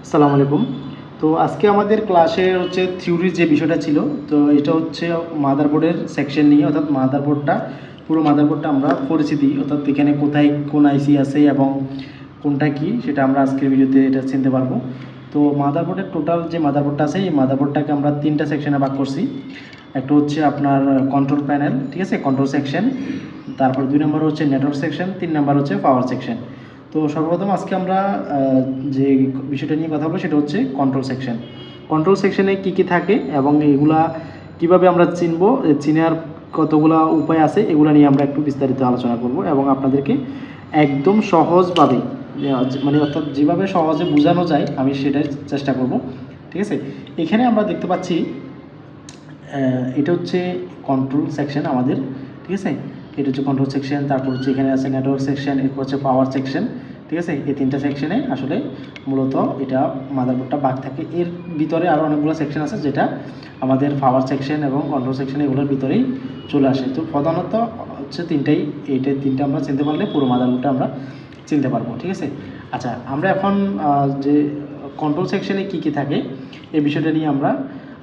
আসসালামু আলাইকুম। তো আজকে আমাদের ক্লাসে হচ্ছে থিওরির যে বিষয়টা ছিল, তো এটা হচ্ছে মাদারবোর্ডের সেকশন নিয়ে, অর্থাৎ পুরো মাদারবোর্ডটা আমরা পরিচিতি, অর্থাৎ এখানে কোথায় কোন আইসি আছে এবং কোনটা কি সেটা আমরা আজকের ভিডিওতে এটা চিনতে পারবো। তো মাদারবোর্ডের টোটাল যে মাদারবোর্ডটা আছে, এই মাদারবোর্ডটাকে আমরা তিনটা সেকশনে ভাগ করছি। একটা হচ্ছে আপনার কন্ট্রোল প্যানেল, ঠিক আছে, কন্ট্রোল সেকশন। তারপর 2 নম্বর হচ্ছে নেটওয়ার্ক সেকশন, 3 নম্বর হচ্ছে পাওয়ার সেকশন। তো সর্বপ্রথম আজকে আমরা যে বিষয়টা নিয়ে কথা বলবো সেটা হচ্ছে কন্ট্রোল সেকশন। কন্ট্রোল সেকশনে কী কী থাকে এবং এগুলা কিভাবে আমরা চিনবো, চিনার কতগুলা উপায় আছে, এগুলো নিয়ে আমরা একটু বিস্তারিত আলোচনা করব এবং আপনাদেরকে একদম সহজভাবে, মানে অর্থাৎ যেভাবে সহজে বোঝানো যায় আমি সেটাই চেষ্টা করব, ঠিক আছে। এখানে আমরা দেখতে পাচ্ছি এটা হচ্ছে কন্ট্রোল সেকশন আমাদের, ঠিক আছে। এটা হচ্ছে কন্ট্রোল সেকশন, তারপর হচ্ছে এখানে আছে নেটওয়ার্ক সেকশন, এরপর হচ্ছে পাওয়ার সেকশন, ঠিক আছে। এই তিনটা সেকশনে আসলে মূলত এটা মাদারবোর্ডটা ভাগ থাকে। এর ভিতরে আরও অনেকগুলো সেকশন আছে যেটা আমাদের পাওয়ার সেকশন এবং কন্ট্রোল সেকশন এগুলোর ভিতরেই চলে আসে। তো প্রধানত হচ্ছে তিনটা আমরা চিনতে পারলে পুরো মাদারবোর্ডটা আমরা চিনতে পারবো, ঠিক আছে। আচ্ছা, আমরা এখন যে কন্ট্রোল সেকশনে কী কী থাকে এই বিষয়টা নিয়ে আমরা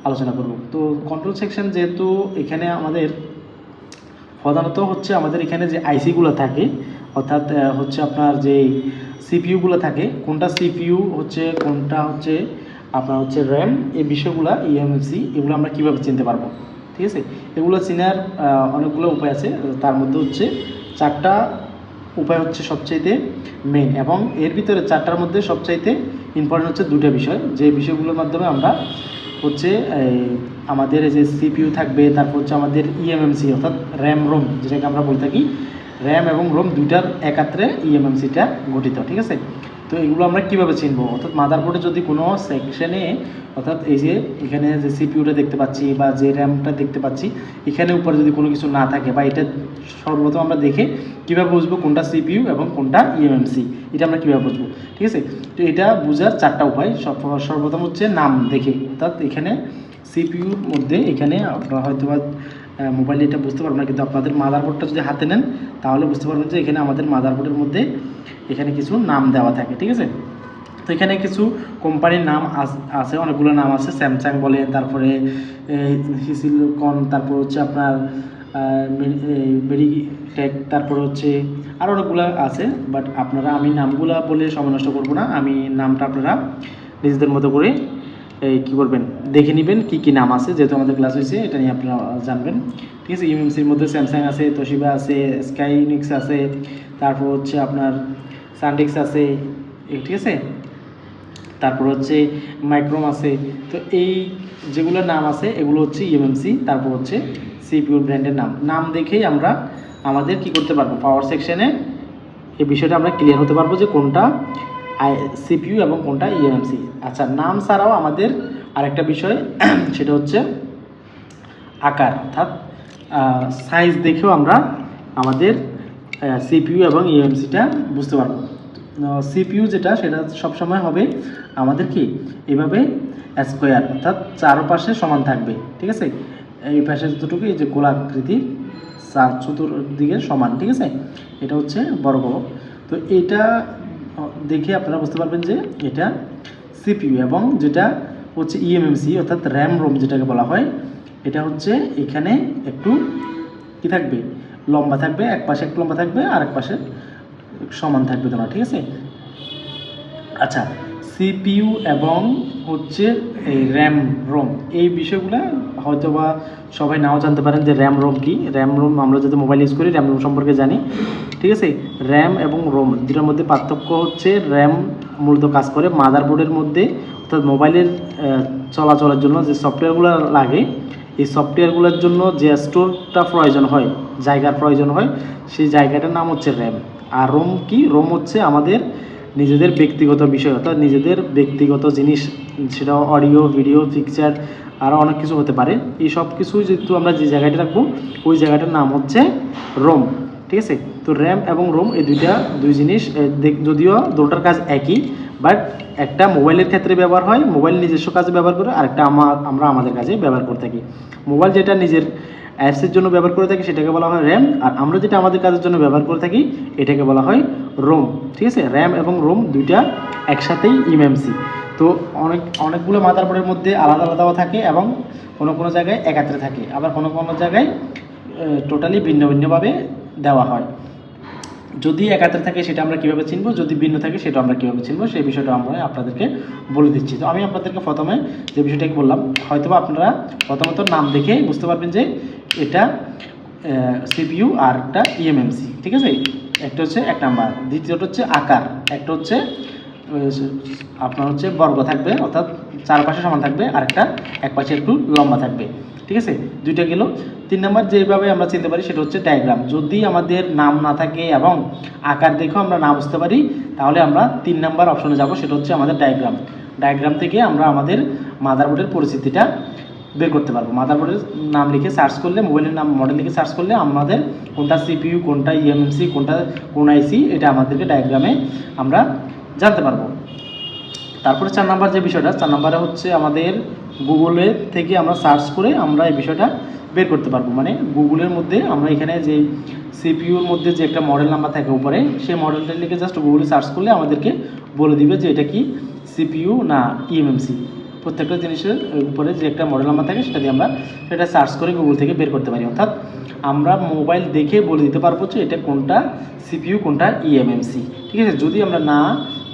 আলোচনা করব। তো কন্ট্রোল সেকশন যেহেতু এখানে আমাদের প্রধানত হচ্ছে আমাদের এখানে যে আইসিগুলো থাকে, অর্থাৎ হচ্ছে আপনার যে সিপিইউগুলো থাকে, কোনটা সিপিইউ হচ্ছে কোনটা হচ্ছে আপনার হচ্ছে র্যাম, এই বিষয়গুলো ইএমসি এগুলো আমরা কীভাবে চিনতে পারবো, ঠিক আছে। এগুলো চেনার অনেকগুলো উপায় আছে, তার মধ্যে হচ্ছে 4টা উপায় হচ্ছে সবচাইতে মেন, এবং এর ভিতরে 4টার মধ্যে সবচাইতে ইম্পর্টেন্ট হচ্ছে 2টা বিষয়, যে বিষয়গুলোর মাধ্যমে আমরা হচ্ছে আমাদের যে সিপিইউ থাকবে, তারপর হচ্ছে আমাদের ইএমএমসি অর্থাৎ র্যাম রোম, যেটাকে আমরা বলে থাকি, র্যাম এবং রোম দুইটার একাত্রে ইএমএমসিটা গঠিত, ঠিক আছে। তো এগুলো আমরা কীভাবে চিনব, অর্থাৎ মাদারবোর্ডে যদি কোনো সেকশনে, অর্থাৎ এই যে এখানে যে সিপিইউটা দেখতে পাচ্ছি বা যে র্যামটা দেখতে পাচ্ছি, এখানে উপরে যদি কোনো কিছু না থাকে, বা এটা সর্বপ্রথম আমরা দেখে কীভাবে বুঝবো কোনটা সিপিইউ এবং কোনটা ইএমএমসি, এটা আমরা কীভাবে বুঝবো, ঠিক আছে। তো এটা বোঝার 4টা উপায়। সর্বপ্রথম হচ্ছে নাম দেখে, অর্থাৎ এখানে সিপিইউর মধ্যে, এখানে আপনারা হয়তো বা মোবাইলে এটা বুঝতে পারবেন না, কিন্তু আপনাদের মাদারবোর্ডটা যদি হাতে নেন তাহলে বুঝতে পারবেন যে এখানে আমাদের মাদারবোর্ডের মধ্যে এখানে কিছু নাম দেওয়া থাকে, ঠিক আছে। তো এখানে কিছু কোম্পানির নাম আছে, অনেকগুলো নাম আছে, স্যামসাং বলে, তারপরে হিসিলকন, তারপর হচ্ছে আপনার মেডিটেক, তারপর হচ্ছে আরও অনেকগুলো আছে। বাট আমি নামগুলো বলে সময় নষ্ট করবো না, আমি নামটা আপনারা নিজেদের মতো করে কী করবেন, দেখে নেবেন কী কী নাম আছে, যেহেতু আমাদের ক্লাস হয়েছে এটা নিয়ে আপনারা জানবেন, ঠিক আছে। ইউএমসির মধ্যে স্যামসাং আছে, তোশিবা আছে, স্কাইনিক্স আছে, তারপর হচ্ছে আপনার সানডিক্স আছে, ঠিক আছে, তারপর হচ্ছে মাইক্রোম আছে। তো এই যেগুলো নাম আছে এগুলো হচ্ছে ইএমএমসি, তারপর হচ্ছে সিপিইউ ব্র্যান্ডের নাম দেখেই আমরা আমাদের কি করতে পারবো, পাওয়ার সেকশনে এই বিষয়টা আমরা ক্লিয়ার হতে পারবো যে কোনটা সিপিইউ এবং কোনটা ইএমএমসি। আচ্ছা, নাম ছাড়াও আমাদের আরেকটা বিষয় সেটা হচ্ছে আকার, অর্থাৎ সাইজ দেখেও আমরা আমাদের সিপিইউ এবং ইএমএমসিটা বুঝতে পারবো। সিপিইউ যেটা সেটা সবসময় হবে আমাদের কি এভাবে স্কোয়ার, অর্থাৎ চারপাশে সমান থাকবে, ঠিক আছে। এই পাশে যতটুকু এই যে গোলাকৃতি চতুর্দিকে সমান, ঠিক আছে, এটা হচ্ছে বড়। তো এটা দেখে আপনারা বুঝতে পারবেন যে এটা সিপিইউ, এবং যেটা হচ্ছে ইএমএমসি অর্থাৎ র্যাম রোম যেটাকে বলা হয়, এটা হচ্ছে এখানে একটু কি থাকবে, লম্বা থাকবে, এক পাশে একটু লম্বা থাকবে আর এক পাশে সমান থাকবে তোমার, ঠিক আছে। আচ্ছা, সিপিইউ এবং হচ্ছে এই র্যাম রোম, এই বিষয়গুলো হয়তো বা সবাই নাও জানতে পারেন যে র্যাম রোম কি। র্যাম রোম আমরা যদি মোবাইল ইউজ করি র্যাম রোম সম্পর্কে জানি, ঠিক আছে। র্যাম এবং রোম দুটার মধ্যে পার্থক্য হচ্ছে র্যাম মূলত কাজ করে মাদারবোর্ডের মধ্যে, অর্থাৎ মোবাইলের চলাচলের জন্য যে সফটওয়্যারগুলো লাগে, এই সফটওয়্যারগুলোর জন্য যে স্টোরটা প্রয়োজন হয়, জায়গার প্রয়োজন হয়, সেই জায়গাটার নাম হচ্ছে র্যাম। আর রোম কি, রোম হচ্ছে আমাদের নিজেদের ব্যক্তিগত বিষয়, অর্থাৎ নিজেদের ব্যক্তিগত জিনিস, সেটা অডিও, ভিডিও, পিকচার, আরও অনেক কিছু হতে পারে। এই সব কিছুই যেহেতু আমরা যে জায়গাটা রাখবো ওই জায়গাটার নাম হচ্ছে রোম, ঠিক আছে। তো র্যাম এবং রোম এই দুই জিনিস, যদিও দুটোর কাজ একই, বাট একটা মোবাইলের ক্ষেত্রে ব্যবহার হয়, মোবাইল নিজস্ব কাজে ব্যবহার করে, আরেকটা আমরা আমাদের কাজে ব্যবহার করে থাকি। মোবাইল যেটা নিজের অ্যাপসের জন্য ব্যবহার করে থাকি সেটাকে বলা হয় র্যাম, আর আমরা যেটা আমাদের কাজের জন্য ব্যবহার করে থাকি এটাকে বলা হয় রোম। ঠিক আছে, র্যাম এবং রোম দুইটা একসাথেই ইএমএমসি। তো অনেকগুলো মাদারবোর্ডের মধ্যে আলাদা আলাদাও থাকে এবং কোনো কোনো জায়গায় একাত্রে থাকে, আবার কোনো কোনো জায়গায় টোটালি ভিন্ন ভিন্নভাবে দেওয়া হয়। যদি একাত্রে থাকে সেটা আমরা কীভাবে চিনবো, যদি ভিন্ন থাকে সেটা আমরা কীভাবে চিনবো, সেই বিষয়টা আমরা আপনাদেরকে বলে দিচ্ছি। তো আমি আপনাদেরকে প্রথমে যে বিষয়টাকে বললাম, হয়তোবা আপনারা প্রথমত নাম দেখে বুঝতে পারবেন যে এটা সিপিইউ আর একটা ইএমএমসি। ঠিক আছে, একটা হচ্ছে 1 নাম্বার, দ্বিতীয়টা হচ্ছে আকার, একটা হচ্ছে আপনার হচ্ছে বর্গ থাকবে অর্থাৎ চারপাশে সমান থাকবে, আরেকটা এক পাশে একটু লম্বা থাকবে। ঠিক আছে, দুইটা গেল। 3 নাম্বার যেভাবে আমরা চিনতে পারি সেটা হচ্ছে ডায়াগ্রাম। যদি আমাদের নাম না থাকে এবং আকার দেখেও আমরা না বুঝতে পারি তাহলে আমরা 3 নাম্বার অপশনে যাব, সেটা হচ্ছে আমাদের ডায়াগ্রাম। ডায়াগ্রাম থেকে আমরা আমাদের মাদারবোর্ডের পরিস্থিতিটা বের করতে পারবো। মাদারবোর্ডের নাম লিখে সার্চ করলে, মোবাইলের নাম মডেল লিখে সার্চ করলে আমাদের কোনটা সিপিইউ, কোনটা ইএমএমসি, কোন আইসি, এটা আমাদেরকে ডায়াগ্রামে আমরা জানতে পারবো। তারপরে 4 নাম্বার যে বিষয়টা, 4 নাম্বারে হচ্ছে আমাদের গুগলে থেকে আমরা সার্চ করে আমরা এই বিষয়টা বের করতে পারবো। মানে গুগলের মধ্যে আমরা এখানে যে সিপিইউর মধ্যে যে একটা মডেল নাম্বার থাকে উপরে, সেই মডেলটা লিখে জাস্ট গুগলে সার্চ করলে আমাদেরকে বলে দিবে যে এটা কি সিপিইউ না ইএমএমসি। প্রত্যেকটা জিনিসের উপরে যে একটা মডেল নাম্বার থাকে সেটা দিয়ে আমরা সেটা সার্চ করে গুগল থেকে বের করতে পারি। অর্থাৎ আমরা মোবাইল দেখে বলে দিতে পারবো যে এটা কোনটা সিপিইউ, কোনটা ইএমএমসি। ঠিক আছে, যদি আমরা না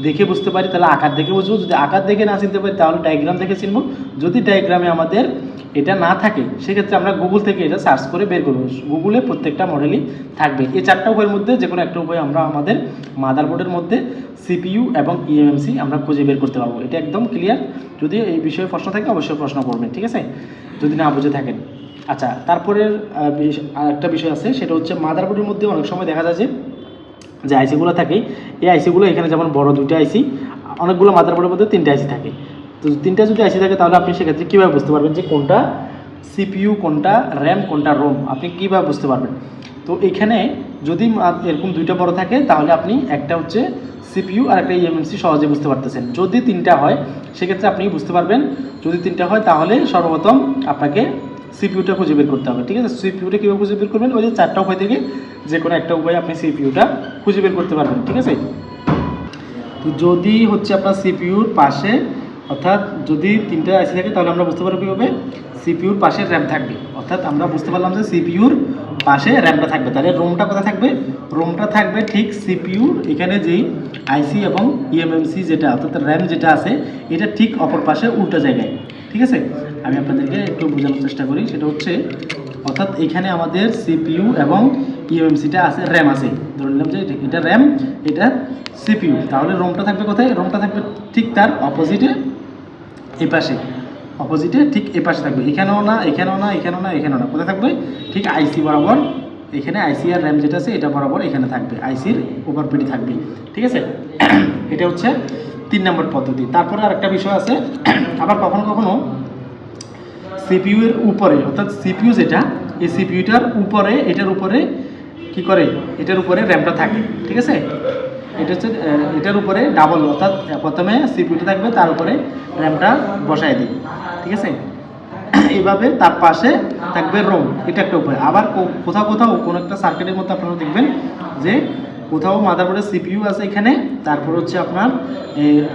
দেখে বুঝতে পারি তাহলে আকার দেখে বুঝবো, যদি আকার দেখে না চিনতে পারি তাহলে ডায়াগ্রাম দেখে চিনবো। যদি ডায়াগ্রামে আমাদের এটা না থাকে সেক্ষেত্রে আমরা গুগল থেকে এটা সার্চ করে বের করবো। গুগলে প্রত্যেকটা মডেলই থাকবে। এই 4টা উপায়ের মধ্যে যে কোনো একটা উপায় আমরা আমাদের মাদারবোর্ডের মধ্যে সিপিইউ এবং ইএমএমসি আমরা খুঁজে বের করতে পারবো। এটা একদম ক্লিয়ার। যদি এই বিষয়ে প্রশ্ন থাকে অবশ্যই প্রশ্ন করবেন, ঠিক আছে, যদি না বুঝে থাকেন। আচ্ছা, তারপরের আরেকটা বিষয় আছে, সেটা হচ্ছে মাদারবোর্ডের মধ্যে অনেক সময় দেখা যায় যে আইসিগুলো থাকে, এই আইসিগুলো এখানে যেমন বড় 2টা আইসি, অনেকগুলো মাদারবোর্ডের মধ্যে 3টা আইসি থাকে। তো 3টা যদি আইসি থাকে তাহলে আপনি সেক্ষেত্রে কীভাবে বুঝতে পারবেন যে কোনটা সিপিইউ, কোনটা র্যাম, কোনটা রোম, আপনি কীভাবে বুঝতে পারবেন? তো এখানে যদি এরকম 2টা বড় থাকে তাহলে আপনি একটা হচ্ছে সিপিইউ আর একটা ইএমএমসি সহজে বুঝতে পারতেছেন। যদি 3টা হয় সেক্ষেত্রে আপনি বুঝতে পারবেন। যদি 3টা হয় তাহলে সর্বপ্রথম আপনাকে সিপিইউটা খুঁজে বের করতে হবে। ঠিক আছে, সিপিইউটা কীভাবে খুঁজে বের করবেন? ওই যে 4টা উপায় থেকে যে কোনো একটা উপায়ে আপনি সিপিইউটা খুঁজে বের করতে পারবেন। ঠিক আছে, তো যদি হচ্ছে আপনার সিপিইউর পাশে, অর্থাৎ যদি 3টা আইসি থাকে তাহলে আমরা বুঝতে পারবো কীভাবে, সিপিইউর পাশে র্যাম থাকবে। অর্থাৎ আমরা বুঝতে পারলাম যে সিপিইউর পাশে র্যামটা থাকবে। তাহলে রোমটা কোথায় থাকবে? রোমটা থাকবে ঠিক সিপিইউর এখানে যেই আইসি এবং ইএমএমসি যেটা অর্থাৎ র্যাম যেটা আছে এটা ঠিক অপর পাশে উল্টো জায়গায়। ঠিক আছে, আমি আপনাদেরকে একটু বোঝানোর চেষ্টা করি। সেটা হচ্ছে অর্থাৎ এখানে আমাদের সিপিইউ এবং ইএমএমসিটা আছে, র্যাম আছে, ধরে নিলাম যে এটা র্যাম, এটা সিপিইউ। তাহলে রোমটা থাকবে কোথায়? রোমটা থাকবে ঠিক তার অপোজিটে, এই পাশে, অপোজিটে ঠিক এই পাশে থাকবে। এখানেও না, এখানেও না, এখানেও না, এখানেও না, কোথায় থাকবে? ঠিক আইসি বরাবর। এখানে আইসি আর র্যাম যেটা আছে এটা বরাবর এখানে থাকবে, আইসির ওভারপিডি থাকবে। ঠিক আছে, এটা হচ্ছে 3 নম্বর পদ্ধতি। তারপরে আরেকটা বিষয় আছে, আবার কখনো কখনো সিপিইউ এর উপরে, অর্থাৎ সিপিইউ যেটা, এই সিপিইউটার উপরে, এটার উপরে কি করে, এটার উপরে র্যামটা থাকে। ঠিক আছে, এটা হচ্ছে এটার উপরে ডাবল, অর্থাৎ প্রথমে সিপিইউটা থাকবে তার উপরে র্যামটা বসায় দিই। ঠিক আছে, এইভাবে তার পাশে থাকবে রোম, এটা একটা উপায়। আবার কোথাও কোথাও কোনো একটা সার্কিটের মধ্যে আপনারা দেখবেন যে কোথাও মাদারবোর্ডের সিপিইউ আছে এখানে, তারপর হচ্ছে আপনার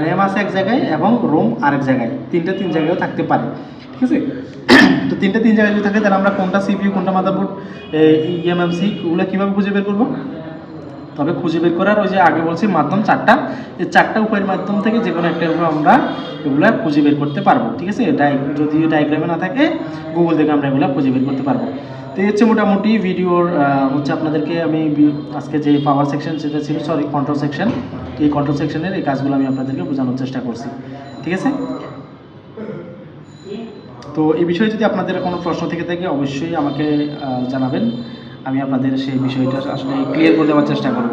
র্যাম আছে এক জায়গায় এবং রোম আরেক জায়গায়, 3 জায়গায়ও থাকতে পারে। ঠিক আছে, তো 3 জায়গায় যদি থাকে তাহলে আমরা কোনটা সিপিইউ, কোনটা মাদারবোর্ড, ইএমএমসি, ওগুলো কীভাবে খুঁজে বের করবো? তবে খুঁজে বের করার ওই যে আগে বলছি মাধ্যম 4টা, এই 4টা উপায়ের মাধ্যম থেকে যে কোনো একটা আমরা এগুলো খুঁজে বের করতে পারবো। ঠিক আছে, যদি ডায়াগ্রামে না থাকে গুগল থেকে আমরা এগুলো খুঁজে বের করতে পারবো। তো এই হচ্ছে মোটামুটি ভিডিওর হচ্ছে আপনাদেরকে আমি আজকে যে পাওয়ার সেকশন সেটা ছিল, সরি কন্ট্রোল সেকশন, এই কন্ট্রোল সেকশনের এই কাজগুলো আমি আপনাদেরকে বোঝানোর চেষ্টা করছি। ঠিক আছে, তো এই বিষয়ে যদি আপনাদের কোনো প্রশ্ন থেকে থাকে অবশ্যই আমাকে জানাবেন, আমি আপনাদের সেই বিষয়টা আসলে ক্লিয়ার করে দেওয়ার চেষ্টা করব।